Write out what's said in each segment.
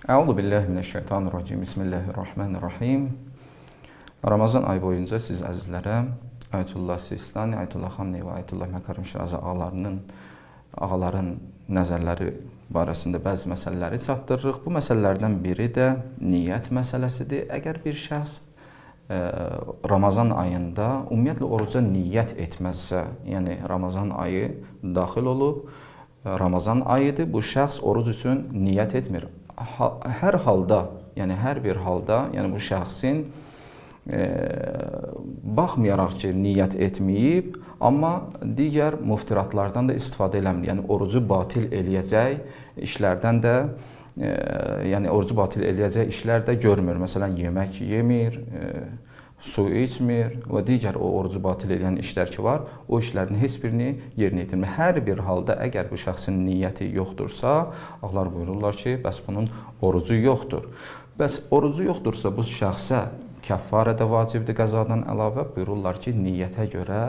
Əuzu billahi mineşşeytanirracim. Bismillahirrahmanirrahim. Ramazan ayı boyunca siz əzizlərə Ayətullah Sistani, Ayətullah Xameneyi və Ayətullah Məkarim Şirazi ağaların nəzərləri barəsində bəzi məsələləri çatdırırıq. Bu məsələlərdən biri də niyyət məsələsidir. Əgər bir şəxs Ramazan ayında ümumiyyətlə oruca niyyət etməzsə, yəni Ramazan ayı daxil olub, Ramazan ayıdır, bu şəxs oruc üçün niyyət etmir. Hər halda, yəni hər bir halda, yəni bu şəxsin baxmayaraq ki, niyyət etməyib, amma digər muftiratlardan da istifadə eləmir. Yəni orucu batil eləyəcək işlərdən də, yəni orucu batil eləyəcək işlər də görmür. Məsələn, yemək yemir, su içmir və digər o orucu batil edən işlər ki var, o işlərin heç birini yerinə yetirmir. Hər bir halda əgər bu şəxsin niyyəti yoxdursa, ağlar buyururlar ki, bəs bunun orucu yoxdur. Bəs orucu yoxdursa bu şəxsə kəffarə də vacibdir qəzadan əlavə. Buyururlar ki, niyyətə görə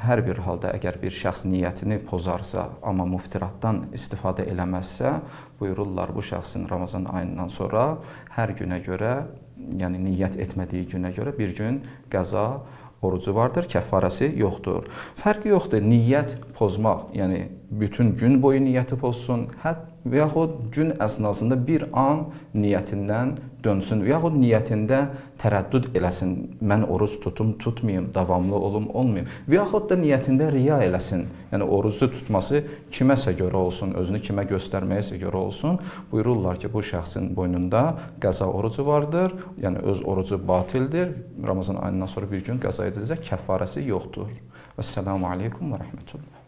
hər bir halda əgər bir şəxs niyyətini pozarsa, amma muftiratdan istifadə eləməzsə, buyururlar bu şəxsin Ramazan ayından sonra hər günə görə, yəni niyyət etmədiyi günə görə bir gün qəza orucu vardır, kəffarəsi yoxdur. Fərqi yoxdur, niyyət pozmaq, yəni bütün gün boyu niyyəti pozsun, və yaxud gün əsnasında bir an niyyətindən dönsün, və yaxud niyyətində tərəddüd eləsin, mən oruc tutum, tutmayım, davamlı olum, olmayım, və yaxud da niyyətində riya eləsin, yəni orucu tutması kiməsə görə olsun, özünü kimə göstərməyəsə görə olsun, buyururlar ki, bu şəxsin boynunda qəza orucu vardır, yəni öz orucu batildir, Ramazan ayından sonra bir gün qəza ediləcək, kəffarəsi yoxdur. Vəssalamu aleykum və rəhmətullah.